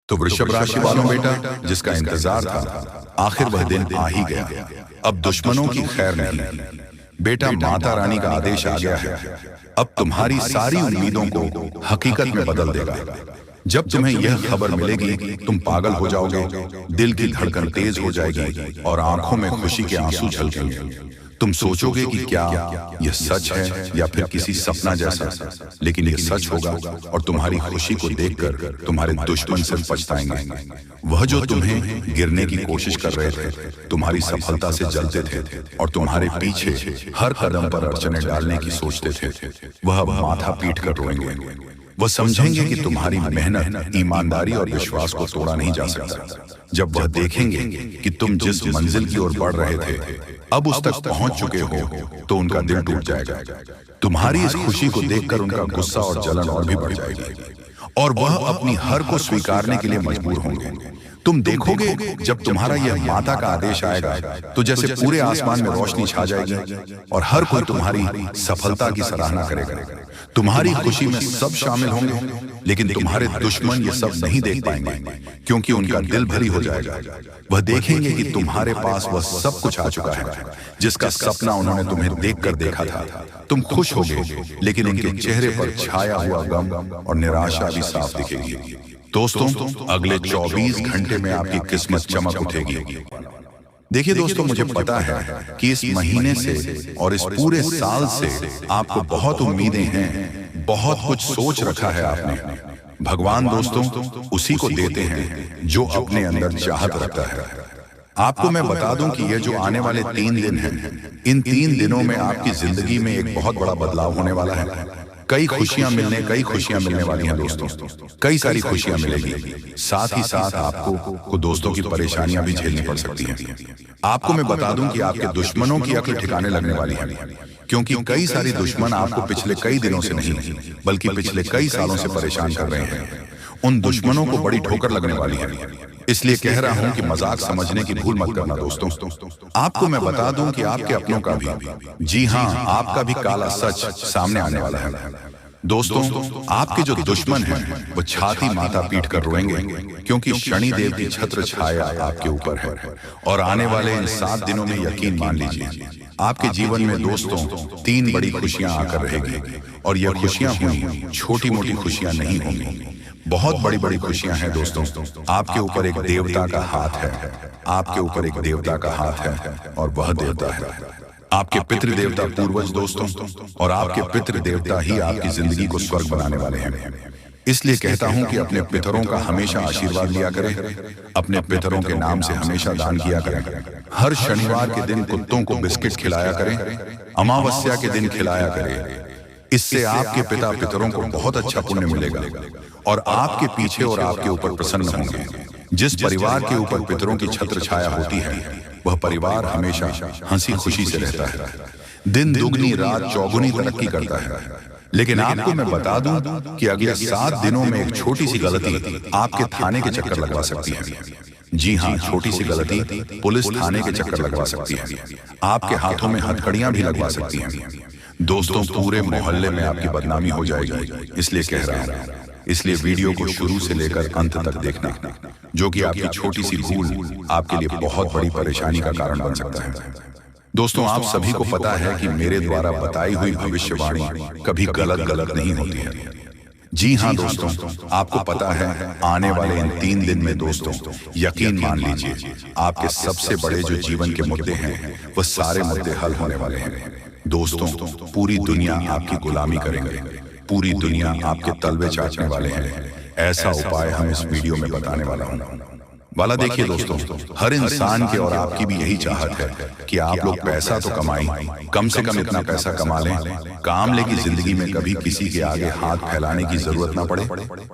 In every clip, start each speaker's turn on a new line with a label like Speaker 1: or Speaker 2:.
Speaker 1: तो वृषभ राशि वालों बेटा, जिसका इंतजार था, आखिर वह दिन आ ही गया। अब दुश्मनों की खैर नहीं बेटा, माता रानी का आदेश आ गया है। अब तुम्हारी सारी उम्मीदों को हकीकत में बदल देगा। जब तुम्हें यह खबर मिलेगी तुम पागल हो जाओगे, दिल की धड़कन तेज हो जाएगी और आंखों में खुशी के आंसू झलकेंगे। तुम सोचोगे कि क्या यह सच है या फिर किसी सपना जैसा, लेकिन यह सच होगा और तुम्हारी खुशी को देखकर तुम्हारे दुश्मन से पछताएंगे। वह जो तुम्हें गिरने की कोशिश कर रहे थे, तुम्हारी सफलता से जलते थे और तुम्हारे पीछे हर कदम पर अड़चने डालने की सोचते थे, वह अब माथा पीट कर रोएंगे। वह समझेंगे कि तुम्हारी मेहनत, ईमानदारी और विश्वास को तोड़ा नहीं जा सकता। जब वह देखेंगे कि तुम जिस मंजिल की ओर बढ़ रहे थे अब उस तक पहुंच चुके हो, तो उनका दिल टूट जाएगा। तुम्हारी इस खुशी को देखकर उनका गुस्सा और जलन और भी बढ़ जाएगी और वह अपनी हार को स्वीकारने के लिए मजबूर होंगे। तुम देखोगे जब तुम्हारा यह माता का आदेश आएगा तो जैसे पूरे आसमान में रोशनी छा जाएगी और हर कोई तुम्हारी सफलता की सराहना करेगा। तुम्हारी खुशी में सब शामिल होंगे, लेकिन तुम्हारे दुश्मन ये सब नहीं देख पाएंगे क्योंकि उनका दिल भरी हो जाएगा। वह देखेंगे कि तुम्हारे पास वह सब कुछ आ चुका है जिसका सपना उन्होंने तुम्हें देखकर देखा था। तुम खुश होगे, लेकिन उनके चेहरे पर छाया हुआ गम और निराशा भी साफ दिखेगी। दोस्तों, अगले 24 घंटे में आपकी किस्मत चमक उठेगी। देखिए दोस्तों, मुझे पता है कि इस महीने से और इस पूरे साल से आपको बहुत उम्मीदें हैं, बहुत कुछ सोच रखा है आपने। भगवान दोस्तों उसी को देते हैं जो अपने अंदर चाहत रखता है। आपको मैं बता दूं कि ये जो आने वाले 3 दिन हैं, इन 3 दिनों में आपकी जिंदगी में एक बहुत बड़ा बदलाव होने वाला है। कई खुशियां मिलने वाली हैं दोस्तों, कई सारी खुशियां मिलेगी। साथ ही साथ आपको दोस्तों की परेशानियां भी झेलनी पड़ सकती हैं। आपको मैं बता दूं कि आपके दुश्मनों की अक्ल ठिकाने लगने वाली है, क्योंकि कई सारी दुश्मन आपको पिछले कई दिनों से नहीं बल्कि पिछले कई सालों से परेशान कर रहे हैं। उन दुश्मनों को बड़ी ठोकर लगने वाली है। इसलिए कह रहा हूं कि मजाक समझने की भूल मत करना दोस्तों। आपको मैं बता दूं कि आपके अपनों का भी, जी हां, आपका भी काला सच सामने आने वाला है। दोस्तों, आपके जो दुश्मन हैं वो छाती माथा पीट कर रोएंगे, क्योंकि शनि देव की छत्र छाया आपके ऊपर है। और आने वाले इन 7 दिनों में यकीन मान लीजिए आपके जीवन में दोस्तों 3 बड़ी खुशियां आकर रहेगी। और यह खुशियां हुई छोटी मोटी खुशियां नहीं होंगी, बहुत बड़ी बड़ी खुशियां हैं दोस्तों। आपके ऊपर एक देवता का हाथ है, आपके ऊपर एक देवता का हाथ है, और वह देवता है आपके पितृदेवता पूर्वज दोस्तों। और आपके पितृदेवता ही आपकी जिंदगी को स्वर्ग बनाने वाले हैं। इसलिए कहता हूं कि अपने पितरों का हमेशा आशीर्वाद लिया करें, अपने पितरों के नाम से हमेशा दान किया करें। हर शनिवार के दिन कुत्तों को बिस्किट खिलाया करें, अमावस्या के दिन खिलाया करें। इससे आपके पिता पितरों को बहुत अच्छा पुण्य मिलेगा और आपके पीछे और आपके ऊपर प्रसन्न होंगे। जिस परिवार के ऊपर पितरों की छत्र छाया होती है वह परिवार हमेशा हंसी खुशी से रहता है, दिन दुगनी रात चौगुनी तरक्की करता है। लेकिन आपको मैं बता दूं कि अगले 7 दिनों में एक छोटी सी गलती आपके थाने के चक्कर लगवा सकती है। जी हां, छोटी सी गलती पुलिस थाने के चक्कर लगवा सकती है, आपके हाथों में हथकड़ियां भी लगवा सकती हैं। दोस्तों, पूरे मोहल्ले में आपकी बदनामी हो जाएगी। इसलिए कह रहा हूं, इसलिए वीडियो को शुरू से लेकर अंत तक देखना, जो कि आपकी छोटी सी भूल आपके लिए बहुत बड़ी परेशानी का कारण बन सकता है। दोस्तों, आप सभी को पता है कि मेरे द्वारा बताई हुई भविष्यवाणी कभी गलत नहीं होती है। जी हां दोस्तों, आपको पता है आने वाले इन 3 दिन में दोस्तों यकीन मान लीजिए आपके सबसे बड़े जो जीवन के मुद्दे हैं वो सारे मुद्दे हल होने वाले हैं। दोस्तों, पूरी दुनिया आपकी गुलामी करेंगे, पूरी दुनिया आपके तलवे चाटने वाले हैं। ऐसा उपाय हम इस वीडियो में बताने वाला हूं। देखिए दोस्तों, हर इंसान की और आपकी भी यही चाहत है कि आप लोग पैसा तो कमाएं, कम से कम इतना पैसा कमा लें, काम लेकी जिंदगी में कभी किसी के आगे हाथ फैलाने की जरूरत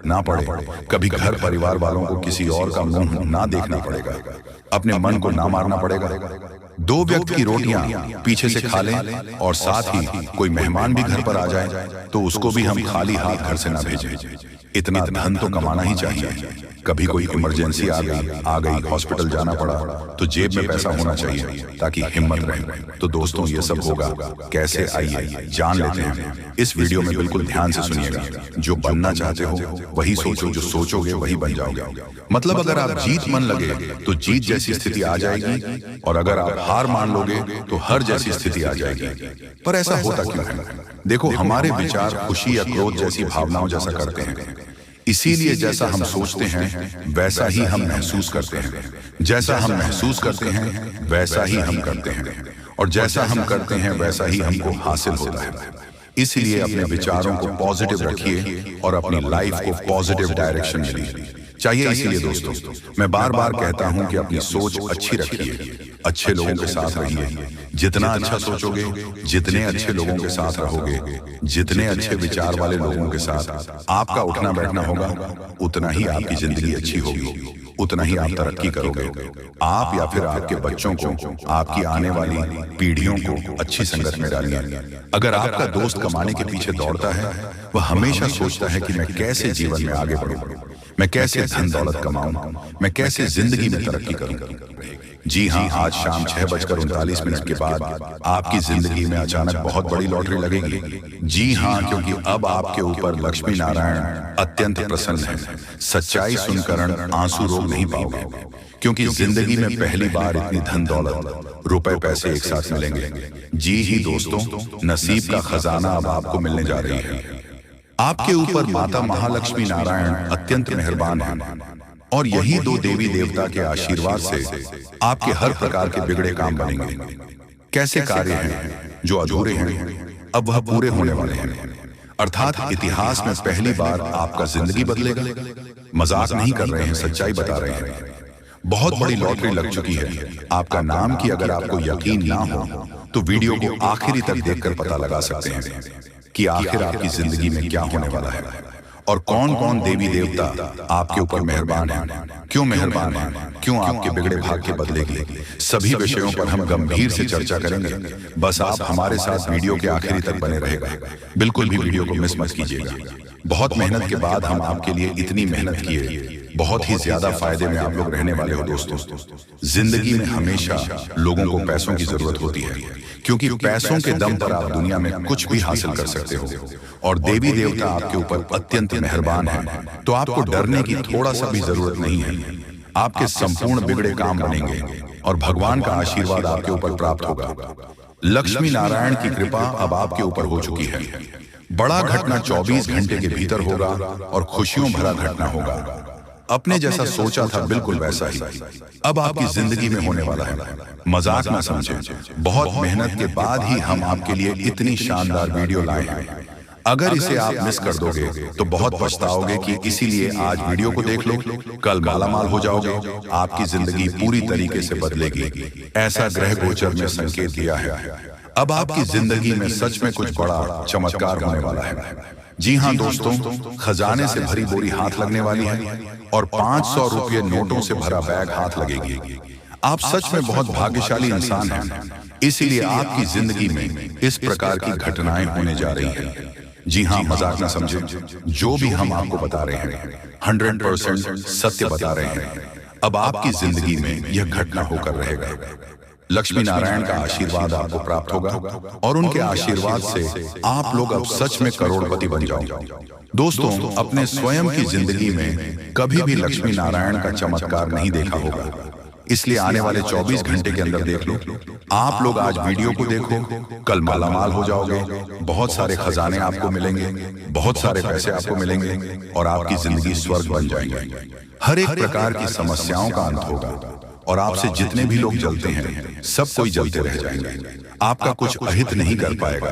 Speaker 1: ना पड़े, कभी घर परिवार वालों को किसी और का मुंह ना देखना पड़ेगा, अपने मन को ना मारना पड़ेगा। 2 वक्त की रोटियां पीछे से खा लें और साथ ही कोई मेहमान भी घर पर आ जाए तो उसको भी हम खाली हाथ घर से ना भेजें। इतना धन तो कमाना ही चाहिए। कभी कोई इमरजेंसी आ गई हॉस्पिटल जाना पड़ा तो जेब में पैसा होना चाहिए ताकि हिम्मत रहे। तो दोस्तों ये सब होगा कैसे, आइए जान लेते हैं। इस वीडियो में बिल्कुल ध्यान से सुनिएगा। जो बनना चाहते हो वही सोचो, जो सोचोगे वही बन जाओगे। मतलब अगर आप जीत मन लगे तो जीत जैसी स्थिति आ जाएगी, और अगर आप हार मान लोगे तो हर जैसी स्थिति आ जाएगी। पर ऐसा होता क्यों है? देखो, हमारे विचार खुशी या क्रोध जैसी भावनाओं जैसा करते हैं। इसीलिए जैसा हम सोचते हैं वैसा ही हम महसूस करते हैं, जैसा हम महसूस करते हैं वैसा ही हम करते हैं, और जैसा हम करते हैं वैसा ही हमको हासिल होता है। इसलिए अपने विचारों को पॉजिटिव रखिए और अपनी लाइफ को पॉजिटिव डायरेक्शन में लीजिए चाहिए। इसीलिए दोस्तों मैं बार बार कहता हूं कि अपनी सोच अच्छी रखिए, अच्छे लोगों के साथ रहिए। जितना अच्छा सोचोगे, जितने अच्छे लोगों के साथ रहोगे, जितने अच्छे विचार वाले लोगों के साथ आपका उठना बैठना होगा, उतना ही आपकी जिंदगी अच्छी होगी, उतना ही आप तरक्की करोगे। आप या फिर आपके बच्चों को, आपकी आने वाली पीढ़ियों को अच्छी संगत में डालिए। अगर आपका दोस्त कमाने के पीछे दौड़ता है, वह हमेशा सोचता है कि मैं कैसे जीवन में आगे बढ़ूं, मैं कैसे धन दौलत कमाऊं, मैं कैसे जिंदगी में तरक्की करूं। जी हाँ, आज शाम 6:39 के बाद आपकी जिंदगी में अचानक बहुत बड़ी लॉटरी लगेगी। जी हाँ, क्योंकि अब आपके ऊपर लक्ष्मी नारायण अत्यंत प्रसन्न है। सच्चाई सुनकर आंसू रोक नहीं पाओगे, क्योंकि जिंदगी में पहली बार इतनी धन दौलत, रुपए पैसे एक साथ मिलेंगे। जी ही दोस्तों, नसीब का खजाना अब आपको मिलने जा रही है। आपके ऊपर माता महालक्ष्मी नारायण अत्यंत मेहरबान हैं, और यही दो देवी देवता के आशीर्वाद से आपके हर प्रकार के बिगड़े काम बनेंगे। कैसे कार्य हैं जो अधूरे हैं अब वह पूरे होने वाले हैं, अर्थात इतिहास में पहली बार आपका जिंदगी बदलेगा। मजाक नहीं कर रहे हैं, सच्चाई बता रहे हैं। बहुत बड़ी लॉटरी लग चुकी है आपका नाम की। अगर आपको यकीन ना हो तो वीडियो को आखिरी तक देखकर पता लगा सकते हैं कि आखिर आपकी जिंदगी में क्या होने वाला है, और कौन कौन देवी देवता आपके ऊपर मेहरबान हैं, क्यों मेहरबान हैं, क्यों आपके बिगड़े भाग के बदलेगी। सभी विषयों पर हम गंभीर से चर्चा करेंगे। बस आप हमारे साथ वीडियो के आखिरी तक बने रहेगा। बिल्कुल भी वीडियो को मिस मत कीजिएगा। बहुत मेहनत के बाद हम आपके लिए इतनी मेहनत किए, बहुत ही ज्यादा फायदे में आप लोग रहने वाले हो दोस्तों। जिंदगी में हमेशा लोगों को पैसों की जरूरत होती है, क्योंकि पैसों के दम पर आप दुनिया में कुछ भी हासिल कर सकते हो, और देवी देवता आपके ऊपर अत्यंत मेहरबान हैं। तो आपको डरने की थोड़ा सा भी जरूरत नहीं है। आपके संपूर्ण बिगड़े काम बनेंगे और भगवान का आशीर्वाद आपके ऊपर प्राप्त होगा। लक्ष्मी नारायण की कृपा अब आपके ऊपर हो चुकी है। बड़ा घटना 24 घंटे के भीतर होगा और खुशियों भरा घटना होगा। अपने जैसा सोचा था बिल्कुल वैसा ही अब आपकी जिंदगी में होने वाला है। मजाक ना समझें, बहुत मेहनत के बाद ही हम आपके लिए इतनी शानदार वीडियो लाए हैं। अगर इसे आप मिस कर दोगे तो बहुत पछताओगे कि इसीलिए आज वीडियो को देख लो, कल मालामाल हो जाओगे, आपकी जिंदगी पूरी तरीके से बदलेगी। ऐसा ग्रह गोचर में संकेत दिया है। अब आपकी जिंदगी में सच में कुछ बड़ा चमत्कार होने वाला है। जी हाँ दोस्तों, खजाने से भरी बोरी हाथ लगने वाली है और 500 रुपये नोटों से भरा बैग हाथ लगेगी। आप सच में बहुत भाग्यशाली इंसान हैं, इसीलिए आपकी जिंदगी में इस प्रकार की घटनाएं होने जा रही हैं। जी हाँ, मजाक ना समझें, जो भी हम आपको बता रहे हैं 100% सत्य बता रहे हैं। अब आपकी जिंदगी में यह घटना होकर रहेगा। लक्ष्मी नारायण का आशीर्वाद आपको प्राप्त होगा, और उनके आशीर्वाद से आप लोग अब सच में करोड़पति बन जाओगे। दोस्तों, अपने स्वयं की जिंदगी में कभी भी लक्ष्मी नारायण का चमत्कार नहीं देखा होगा, इसलिए आने वाले 24 घंटे के अंदर देख लो। आप लोग आज वीडियो को देखो, कल मालामाल हो जाओगे, बहुत सारे खजाने आपको मिलेंगे, बहुत सारे पैसे आपको मिलेंगे, और आपकी जिंदगी स्वर्ग बन जाएंगे। हर एक प्रकार की समस्याओं का अंत होगा, और आपसे जितने भी लोग जलते हैं सब कोई जलते रह जाएंगे। आपका कुछ अहित नहीं कर पाएगा,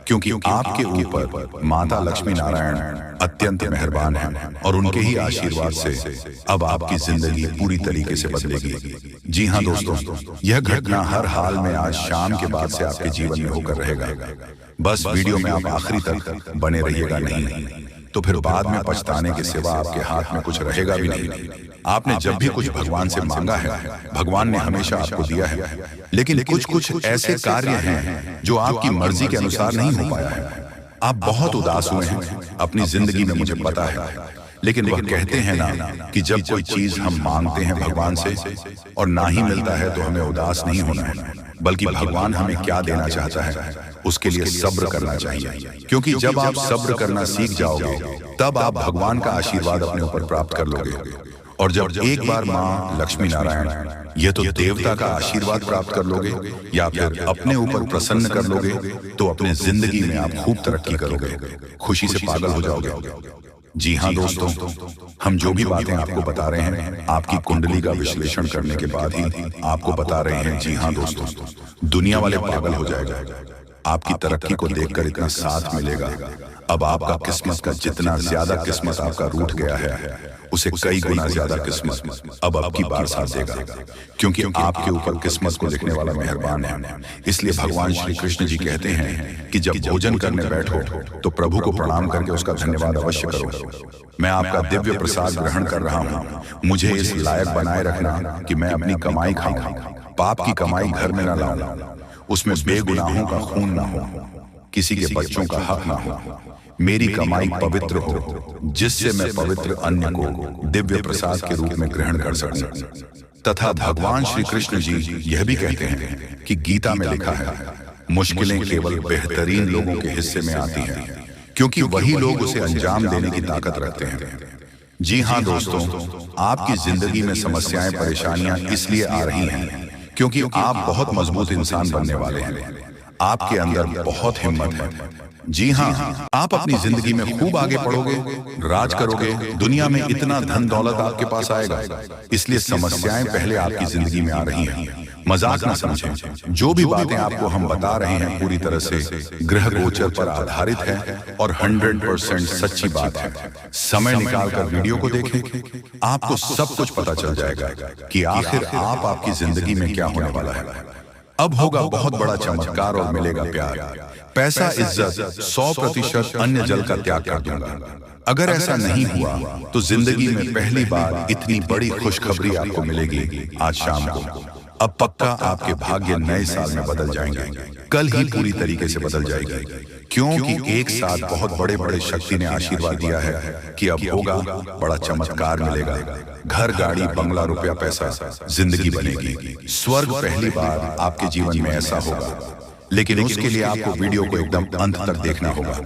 Speaker 1: क्योंकि आपके ऊपर माता लक्ष्मी नारायण अत्यंत मेहरबान हैं, और उनके ही आशीर्वाद से अब आपकी जिंदगी पूरी तरीके से बदलेगी। जी हाँ दोस्तों, यह घटना हर हाल में आज शाम के बाद से आपके जीवन में होकर रहेगा। बस वीडियो में आप आखिरी तक बने रहिएगा, नहीं तो फिर बाद में पछताने के सिवा आपके हाथ में कुछ रहेगा भी नहीं। आपने जब भी कुछ भगवान से मांगा है, भगवान ने हमेशा आपको दिया है, लेकिन कुछ ऐसे कार्य हैं जो आपकी मर्जी के अनुसार नहीं हो पाया है। आप बहुत उदास हुए हैं अपनी जिंदगी में, मुझे पता है, लेकिन वह कहते हैं ना कि जब कोई चीज हम मांगते हैं भगवान से और ना ही मिलता है तो हमें उदास नहीं होना है, बल्कि भगवान हमें क्या देना चाहता है उसके लिए सब्र करना चाहिए। क्योंकि जब आप सब्र करना सीख जाओगे तब आप भगवान का आशीर्वाद अपने ऊपर प्राप्त कर लोगे। और जब एक बार माँ लक्ष्मी नारायण ये तो देवता का आशीर्वाद प्राप्त कर लोगे या फिर अपने ऊपर प्रसन्न कर लोगे तो अपने जिंदगी में आप खूब तरक्की करोगे, खुशी से पागल हो जाओगे। जी हाँ दोस्तों, हम जो भी बातें आपको बता रहे हैं आपकी कुंडली का विश्लेषण करने के बाद ही आपको बता रहे हैं। जी हाँ दोस्तों, दुनिया वाले पागल हो जाएगा। आपकी तरक्की को देखकर इतना साथ मिलेगा। अब आपका किस्मत का जितना ज्यादा किस्मत आपका रूठ गया है उसे कई गुना ज्यादा किस्मत अब आपकी बार साथ देगा, क्योंकि आपके ऊपर किस्मत को लिखने वाला मेहरबान है। इसलिए भगवान श्री कृष्ण जी कहते हैं कि जब भोजन करने बैठो तो प्रभु को प्रणाम करके उसका धन्यवाद अवश्य करो। मैं आपका दिव्य प्रसाद ग्रहण कर रहा हूँ, मुझे इस लायक बनाए रखना कि मैं अपनी कमाई खाऊं, पाप की कमाई घर में न लाऊं, उसमें बेगुनाहों का खून ना हो, किसी के बच्चों का हक ना हो, मेरी कमाई पवित्र हो जिससे मैं पवित्र अन्न को दिव्य प्रसाद के रूप में ग्रहण कर सकूं। तथा भगवान श्री कृष्ण जी यह भी कहते हैं कि गीता में लिखा है मुश्किलें केवल बेहतरीन लोगों के हिस्से में आती हैं, क्योंकि वही लोग उसे अंजाम देने की ताकत रखते हैं। जी हाँ दोस्तों, आपकी जिंदगी में समस्याएं परेशानियां इसलिए आ रही हैं क्योंकि आप बहुत मजबूत इंसान बनने वाले हैं, आपके अंदर बहुत हिम्मत है। जी हाँ, आप अपनी जिंदगी में खूब आगे बढ़ोगे, राज करोगे, दुनिया में इतना धन दौलत आपके पास आएगा। इसलिए समस्याएं पहले आपकी जिंदगी में आ रही हैं, मजाक ना समझें। जो भी बातें आपको हम बता रहे हैं पूरी तरह से ग्रह गोचर पर आधारित है और 100% सच्ची बात है। समय निकालकर वीडियो को देखें, आपको सब कुछ पता चल जाएगा कि आखिर आपकी जिंदगी में क्या होने वाला है। अब होगा बहुत बड़ा चमत्कार और मिलेगा प्यार, पैसा, इज्जत, 100% अन्य जल का त्याग कर दूंगा। अगर ऐसा नहीं हुआ तो जिंदगी में पहली बार इतनी बड़ी खुशखबरी आपको मिलेगी आज शाम को। अब पक्का आपके भाग्य नए साल में बदल जाएंगे, कल ही पूरी तरीके से बदल जाएगी, क्योंकि एक साथ बहुत बड़े बड़े शक्ति ने आशीर्वाद दिया है कि अब होगा बड़ा चमत्कार मिलेगा। घर, गाड़ी, बंगला, रुपया, पैसा, जिंदगी बनेगी, स्वर्ग पहली बार आपके जीवन में ऐसा होगा। लेकिन उसके लिए आपको वीडियो को एकदम अंत तक देखना होगा,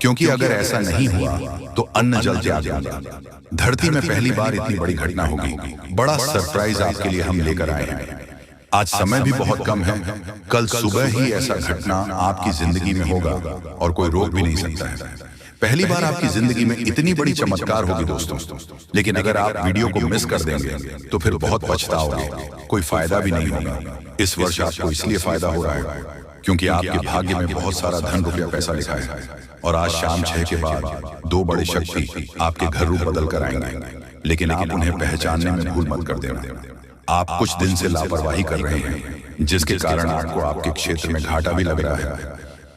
Speaker 1: क्योंकि अगर ऐसा नहीं हुआ तो अन्न जल त्याग दूंगा। धरती में पहली बार इतनी बड़ी घटना होगी, बड़ा सरप्राइज आपके लिए हम लेकर आए हैं। आज समय भी बहुत कम है, कल सुबह ही ऐसा घटना आपकी जिंदगी में होगा और कोई रोक भी नहीं सकता है। पहली बार आपकी जिंदगी में इतनी बड़ी चमत्कार होगी दोस्तों, लेकिन अगर आप वीडियो को मिस कर देंगे तो फिर बहुत पछताओगे, कोई फायदा भी नहीं होगा। इस वर्ष आपको इसलिए फायदा हो रहा है क्योंकि आपके भाग्य में बहुत सारा धन, रुपया, पैसा लिखा है और आज शाम 6 के बाद 2 बड़े शक्ति आपके घर रूप बदल कर आएंगे, लेकिन आप उन्हें पहचानने में भूल मत कर देना। आप कुछ दिन से लापरवाही कर रहे हैं जिसके कारण आपको आपके क्षेत्र में घाटा भी लग रहा है।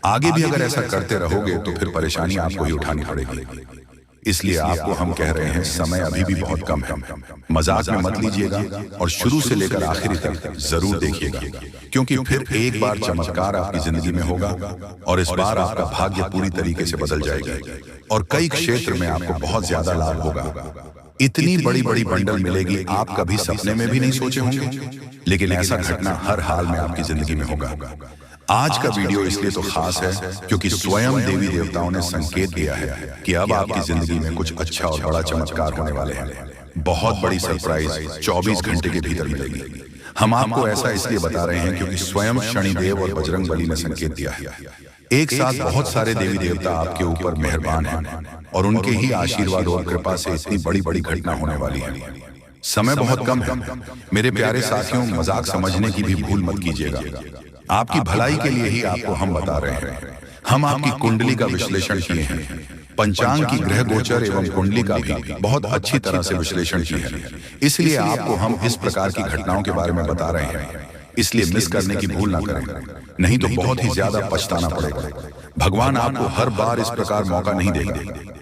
Speaker 1: आगे भी अगर ऐसा करते रहोगे तो फिर परेशानी आपको ही उठानी पड़ेगी। इसलिए आपको हम कह रहे हैं समय अभी भी बहुत कम है, मजाक में मत लीजिएगा और शुरू से लेकर आखिरी तक जरूर देखिएगा, क्योंकि फिर एक बार चमत्कार आपकी जिंदगी में होगा और इस बार आपका भाग्य पूरी तरीके से बदल जाएगा और कई क्षेत्र में आपको बहुत ज्यादा लाभ होगा। इतनी बड़ी बड़ी बंडल मिलेगी आप कभी सपने में भी नहीं सोचे होंगे, लेकिन ऐसा घटना हर हाल में आपकी जिंदगी में होगा। आज का वीडियो इसलिए तो खास है क्योंकि स्वयं देवी देवताओं ने संकेत दिया है कि अब आपकी जिंदगी में कुछ अच्छा और बड़ा चमत्कार होने वाले हैं। बहुत बड़ी सरप्राइज 24 घंटे के भीतर मिलेगी। हम आपको ऐसा इसलिए बता रहे हैं क्योंकि स्वयं शनिदेव और बजरंग बली ने संकेत दिया है। एक साथ बहुत सारे देवी देवता आपके ऊपर मेहरबान हैं और उनके ही आशीर्वाद और कृपा से इतनी बड़ी बड़ी घटना होने वाली है। समय बहुत कम है मेरे प्यारे साथियों, मजाक समझने की भी भूल मत कीजिएगा। आपकी भलाई के लिए ही आपको हम बता रहे हैं। हम आपकी कुंडली का विश्लेषण किए हैं, पंचांग की ग्रह गोचर एवं कुंडली का भी बहुत अच्छी तरह से विश्लेषण किए हैं। इसलिए आपको हम इस प्रकार की घटनाओं के बारे में बता रहे हैं, इसलिए मिस करने की भूल ना करें, नहीं तो बहुत ही ज्यादा पछताना पड़ेगा। भगवान आपको हर बार इस प्रकार मौका नहीं देगा।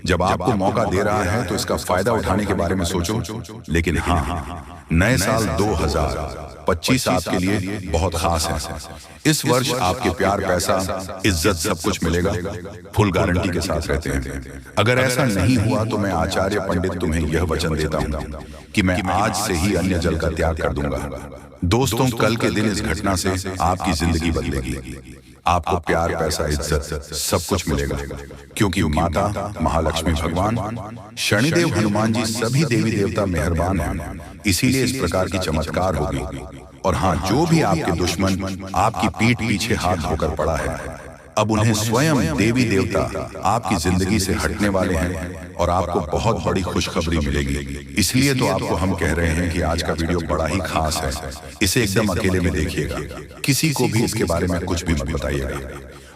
Speaker 1: जब आपको मौका दे रहा है तो इसका फायदा उठाने के बारे में सोचो। लेकिन हाँ, नए साल 2025 आपके लिए बहुत खास है। इस वर्ष आपके प्यार, पैसा, इज्जत सब कुछ मिलेगा, फुल गारंटी के साथ रहते हैं। अगर ऐसा नहीं हुआ तो मैं आचार्य पंडित तुम्हें यह वचन देता हूँ कि मैं आज से ही अन्य जल का त्याग कर दूंगा। दोस्तों, कल के दिन इस घटना से आपकी जिंदगी बदलेगी। आपको प्यार, पैसा, इज्जत सब कुछ मिलेगा, क्योंकि माता महालक्ष्मी, भगवान शनिदेव, हनुमान जी, सभी देवी देवता मेहरबान हैं। इसीलिए इस प्रकार की चमत्कार होगी। और हाँ, जो भी आपके दुश्मन आपकी पीठ पीछे हाथ धोकर पड़ा है, अब उन्हें स्वयं देवी देवता आपकी जिंदगी से हटने वाले हैं और आपको बहुत बड़ी खुशखबरी मिलेगी। इसलिए तो आपको हम कह रहे हैं कि आज का वीडियो बड़ा ही खास है। इसे एकदम अकेले में देखिएगा, किसी को भी इसके बारे में कुछ भी मत बताइएगा।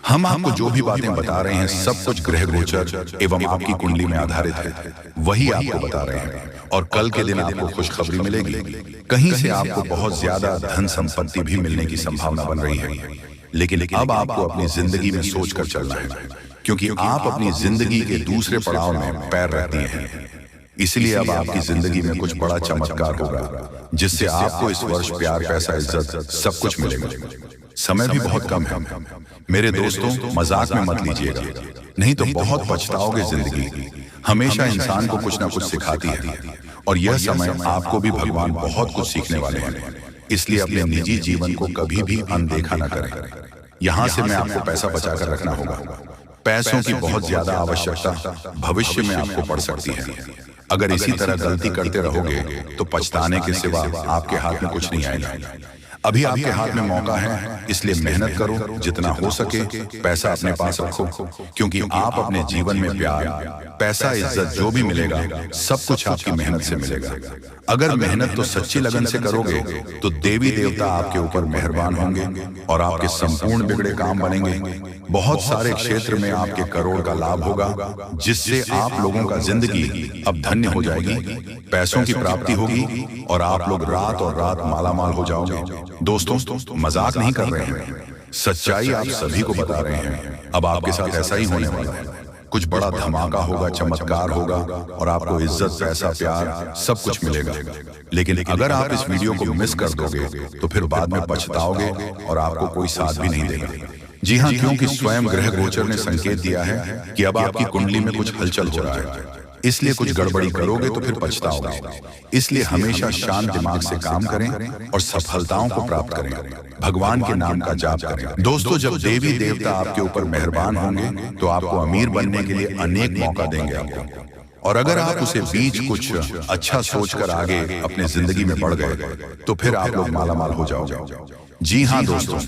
Speaker 1: हम आपको जो भी बातें बता रहे हैं सब कुछ ग्रह गोचर एवं आपकी कुंडली में आधारित है, वही आपको बता रहे हैं। और कल के दिन आपको खुशखबरी मिलेगी। कहीं से आपको बहुत ज्यादा धन संपत्ति भी मिलने की संभावना बन रही है। लेकिन अब आपको अपनी जिंदगी में सोचकर चलना है, क्योंकि आप अपनी जिंदगी के दूसरे पड़ाव में पैर रख दिए हैं। इसलिए अब आपकी जिंदगी में कुछ बड़ा चमत्कार होगा, जिससे आपको इस वर्ष प्यार, पैसा, इज्जत सब कुछ मिलेगा। समय भी बहुत कम है मेरे दोस्तों, मजाक में मत लीजिएगा, नहीं तो बहुत पछताओगे। जिंदगी हमेशा इंसान को कुछ ना कुछ सिखाती है, और यह समय आपको भी भगवान बहुत कुछ सीखने वाले हैं। इसलिए अपने निजी जीवन को कभी भी अनदेखा न करें। यहाँ से मैं आपको पैसा बचाकर रखना होगा। पैसों की बहुत ज्यादा आवश्यकता भविष्य में आपको पड़ सकती है। अगर इसी तरह गलती करते रहोगे तो पछताने के सिवा आपके हाथ में कुछ नहीं आएगा। अभी आपके हाथ में मौका है, इसलिए मेहनत करो, जितना हो सके पैसा अपने पास रखो, क्योंकि आप अपने जीवन में प्यार, पैसा, इज्जत जो भी मिलेगा सब कुछ आपकी मेहनत से मिलेगा। अगर मेहनत तो सच्ची लगन से करोगे तो देवी देवता आपके ऊपर मेहरबान होंगे और आपके संपूर्ण बिगड़े काम बनेंगे। बहुत सारे क्षेत्र में आपके करोड़ का लाभ होगा, जिससे आप लोगों का जिंदगी अब धन्य हो जाएगी, पैसों की प्राप्ति होगी और आप लोग रात और रात मालामाल हो जाओगे। दोस्तों, मजाक नहीं कर रहे हैं, सच्चाई आप सभी को बता रहे हैं। अब आपके साथ ऐसा ही होने वाला है। कुछ बड़ा धमाका होगा, चमत्कार होगा और आपको इज्जत, पैसा, प्यार सब कुछ मिलेगा। लेकिन अगर आप इस वीडियो को मिस कर दोगे तो फिर बाद में पछताओगे और आपको कोई साथ भी नहीं देगा। जी हाँ, क्योंकि स्वयं ग्रह गोचर ने संकेत दिया है कि अब आपकी कुंडली में कुछ हलचल हो रहा है, इसलिए कुछ गड़बड़ी करोगे तो फिर पछताओगे। इसलिए हमेशा शांत दिमाग से काम करें और सफलताओं को प्राप्त करें। भगवान के नाम का जाप करें। दोस्तों, जब देवी देवता आपके ऊपर मेहरबान होंगे तो आपको अमीर बनने के लिए अनेक मौका देंगे आपको। और अगर आप उसे बीच कुछ अच्छा सोचकर आगे अपने जिंदगी में बढ़ गए तो फिर आप लोग मालामाल हो जाओगे। जी हाँ दोस्तों,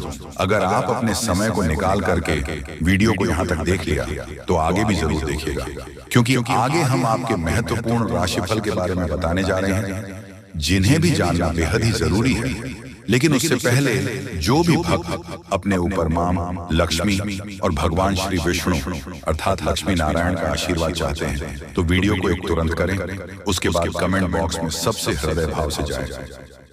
Speaker 1: अगर आप अपने समय को निकाल करके वीडियो को यहाँ तक देख लिया तो आगे भी जरूर देखिएगा, क्योंकि आगे हम आपके महत्वपूर्ण राशिफल के बारे में बताने जा रहे हैं, जिन्हें भी जानना बेहद ही जरूरी है। लेकिन उससे पहले जो भी भक्त अपने ऊपर मां लक्ष्मी और भगवान श्री विष्णु अर्थात लक्ष्मी नारायण का आशीर्वाद चाहते हैं तो वीडियो को एक तुरंत करें। उसके बाद कमेंट बॉक्स में सबसे हृदय भाव से जाए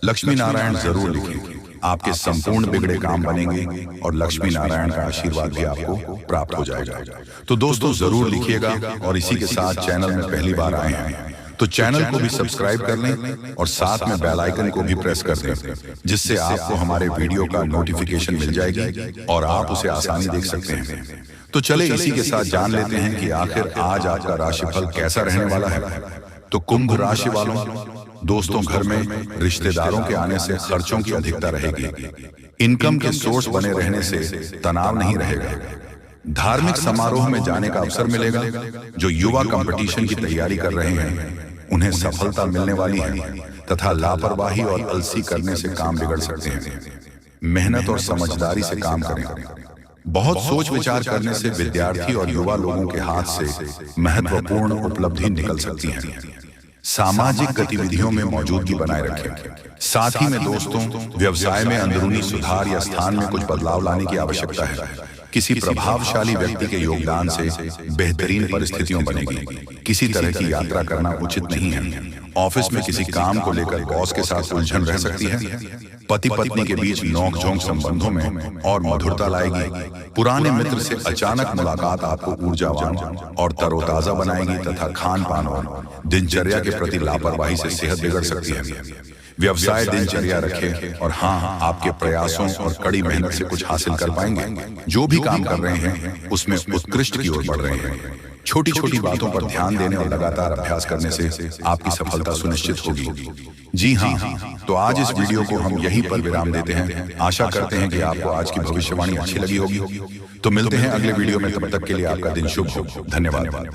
Speaker 1: लक्ष्मी नारायण जरूर लिखें। आपके संपूर्ण बिगड़े काम बनेंगे और लक्ष्मी नारायण का आशीर्वाद भी आपको प्राप्त हो जाएगा। तो दोस्तों जरूर लिखिएगा। और इसी के साथ चैनल में पहली बार आए हैं तो चैनल को भी सब्सक्राइब कर लें और साथ में बेल आइकन को भी प्रेस कर दें, जिससे आपको हमारे वीडियो का नोटिफिकेशन मिल जाएगी और आप उसे आसानी देख सकते हैं। तो चले इसी के साथ जान लेते हैं कि आखिर आज आपका राशिफल कैसा रहने वाला है। तो कुंभ राशि वालों, दोस्तों घर में रिश्तेदारों के आने से खर्चों की अधिकता रहेगी। इनकम के सोर्स बने रहने से तनाव नहीं रहेगा। धार्मिक समारोह में जाने का अवसर मिलेगा। जो युवा कंपटीशन की तैयारी कर रहे हैं उन्हें सफलता मिलने वाली है, तथा लापरवाही और अलसी करने से काम बिगड़ सकते हैं। मेहनत और समझदारी से काम करें। बहुत सोच विचार करने से विद्यार्थी और युवा लोगों के हाथ से महत्वपूर्ण उपलब्धि निकल सकती है। सामाजिक गतिविधियों में मौजूदगी बनाए रखें। साथ ही में दोस्तों व्यवसाय में अंदरूनी सुधार या स्थान में कुछ बदलाव लाने की आवश्यकता है। किसी प्रभावशाली व्यक्ति के योगदान से बेहतरीन परिस्थितियों बनेगी। किसी तरह की यात्रा करना उचित नहीं है। ऑफिस में किसी काम को लेकर बॉस के साथ उलझन रह सकती है। पति पत्नी के बीच नोक-झोंक संबंधों में और मधुरता लाएगी। पुराने मित्र से अचानक मुलाकात आपको ऊर्जावान और तरोताजा बनाएगी तथा खान पान और दिनचर्या के प्रति लापरवाही से सेहत बिगड़ सकती है। व्यवसाय दिनचर्या रखें और हाँ, आपके प्रयासों और कड़ी मेहनत से कुछ हासिल कर पाएंगे। जो भी काम कर रहे हैं उसमें उत्कृष्ट की ओर बढ़ रहे हैं। छोटी छोटी बातों पर ध्यान देने और लगातार अभ्यास करने से आपकी सफलता सुनिश्चित होगी। जी हाँ, तो आज इस वीडियो को हम यहीं पर विराम देते हैं। आशा करते हैं कि आपको आज की भविष्यवाणी अच्छी लगी होगी। तो मिलते हैं अगले वीडियो में, तब तक के लिए आपका दिन शुभ हो। धन्यवाद।